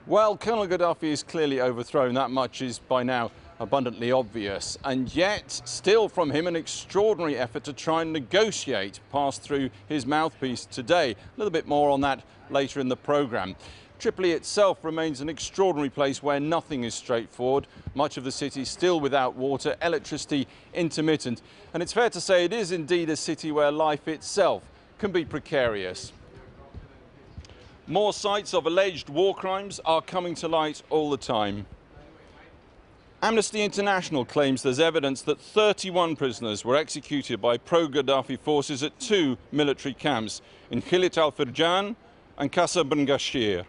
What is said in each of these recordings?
Well, Colonel Gaddafi is clearly overthrown. That much is by now abundantly obvious. And yet, still from him, an extraordinary effort to try and negotiate passed through his mouthpiece today. A little bit more on that later in the programme. Tripoli itself remains an extraordinary place where nothing is straightforward. Much of the city still without water, electricity intermittent. And it's fair to say it is indeed a city where life itself can be precarious. More sites of alleged war crimes are coming to light all the time. Amnesty International claims there's evidence that 31 prisoners were executed by pro-Gaddafi forces at 2 military camps in Khilit al-Firjan and Qasr bin Ghashir.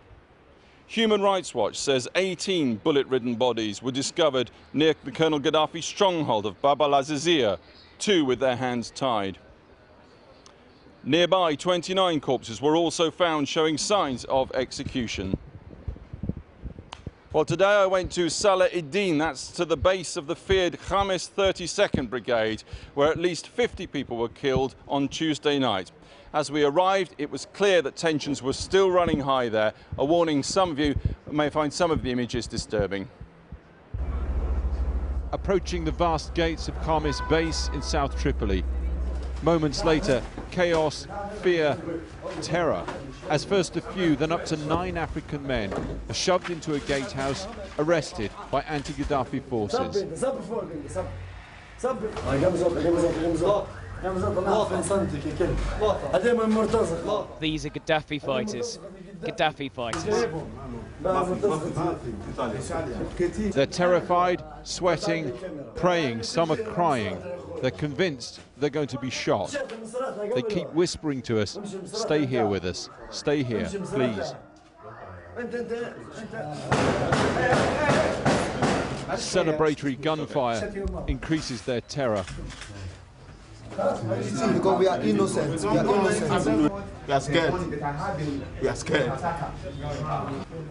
Human Rights Watch says 18 bullet-ridden bodies were discovered near the Colonel Gaddafi stronghold of Bab al-Azizia, 2 with their hands tied. Nearby, 29 corpses were also found showing signs of execution. Well, today I went to Salah ed-Din, that's to the base of the feared Khamis 32nd Brigade, where at least 50 people were killed on Tuesday night. As we arrived, it was clear that tensions were still running high there, a warning some of you may find some of the images disturbing. Approaching the vast gates of Khamis base in South Tripoli. Moments later, chaos, fear, terror, as first a few, then up to 9 African men are shoved into a gatehouse, arrested by anti-Gaddafi forces. These are Gaddafi fighters. Gaddafi fighters. They're terrified, sweating, praying, some are crying. They're convinced they're going to be shot. They keep whispering to us, stay here with us, stay here, please. Celebratory gunfire increases their terror. Because we are innocent. We are innocent. We are scared. We are scared.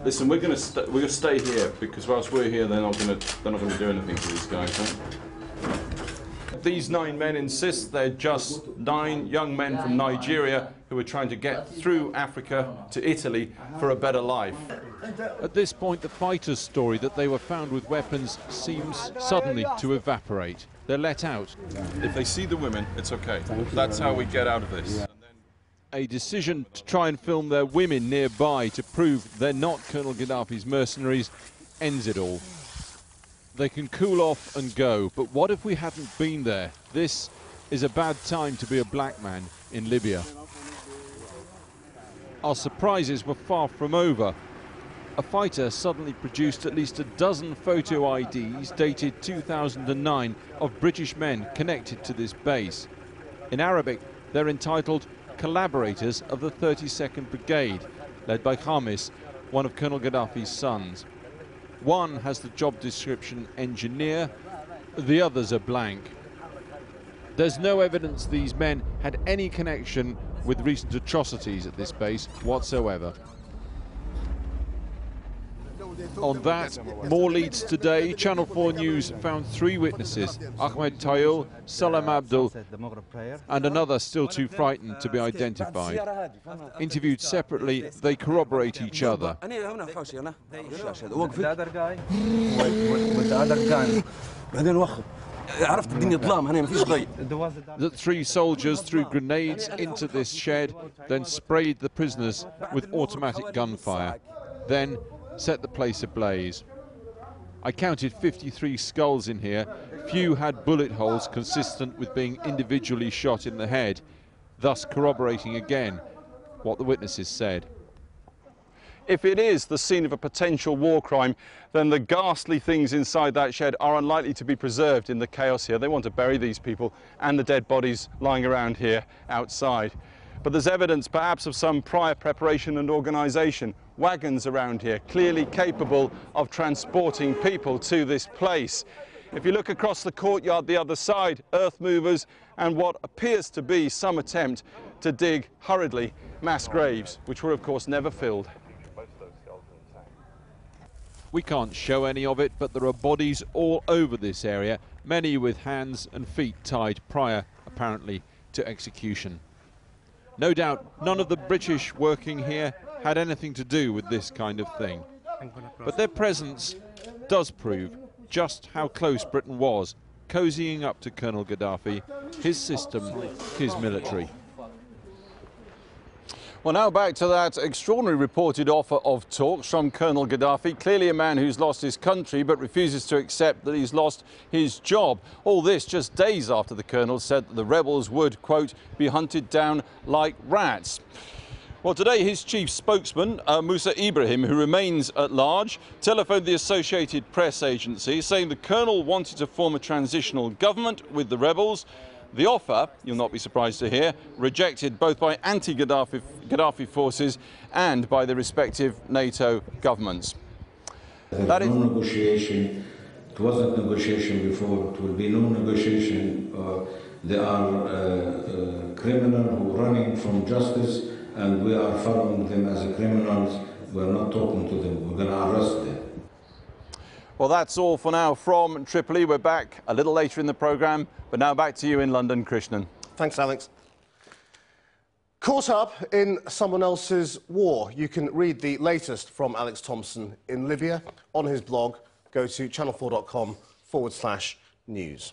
Listen, we're going to stay here because whilst we're here, they're not going to do anything to these guys. Right? These 9 men insist they're just 9 young men from Nigeria who are trying to get through Africa to Italy for a better life. At this point, the fighters' story that they were found with weapons seems suddenly to evaporate. They're let out. If they see the women, it's okay. That's how we get out of this. A decision to try and film their women nearby to prove they're not Colonel Gaddafi's mercenaries ends it all. They can cool off and go, but what if we hadn't been there? This is a bad time to be a black man in Libya. Our surprises were far from over. A fighter suddenly produced at least a dozen photo IDs dated 2009 of British men connected to this base. In Arabic, they're entitled collaborators of the 32nd Brigade, led by Khamis, one of Colonel Gaddafi's sons. One has the job description engineer, the others are blank. There's no evidence these men had any connection with recent atrocities at this base whatsoever. On that, more leads today. Channel 4 News found 3 witnesses, Ahmed Tayul, Salam Abdul, and another still too frightened to be identified. Interviewed separately, they corroborate each other. That 3 soldiers threw grenades into this shed, then sprayed the prisoners with automatic gunfire. Then set the place ablaze. I counted 53 skulls in here. Few had bullet holes consistent with being individually shot in the head, thus corroborating again what the witnesses said. If it is the scene of a potential war crime, then the ghastly things inside that shed are unlikely to be preserved in the chaos here. They want to bury these people and the dead bodies lying around here outside. But there's evidence perhaps of some prior preparation and organisation. Wagons around here, clearly capable of transporting people to this place. If you look across the courtyard the other side, earth movers and what appears to be some attempt to dig hurriedly mass graves, which were of course never filled. We can't show any of it, but there are bodies all over this area, many with hands and feet tied prior, apparently, to execution. No doubt none of the British working here had anything to do with this kind of thing. But their presence does prove just how close Britain was, cozying up to Colonel Gaddafi, his system, his military. Well, now back to that extraordinary reported offer of talks from Colonel Gaddafi, clearly a man who's lost his country but refuses to accept that he's lost his job. All this just days after the colonel said that the rebels would, quote, be hunted down like rats. Well, today his chief spokesman, Musa Ibrahim, who remains at large, telephoned the Associated Press agency saying the colonel wanted to form a transitional government with the rebels. The offer, you'll not be surprised to hear, rejected both by anti-Gaddafi forces and by the respective NATO governments. There is no negotiation. It wasn't negotiation before. It will be no negotiation. They are criminals who are running from justice, and we are following them as criminals. We're not talking to them. We're going to arrest them. Well, that's all for now from Tripoli. We're back a little later in the programme, but now back to you in London, Krishnan. Thanks, Alex. Caught up in someone else's war. You can read the latest from Alex Thompson in Libya on his blog. Go to channel4.com/news.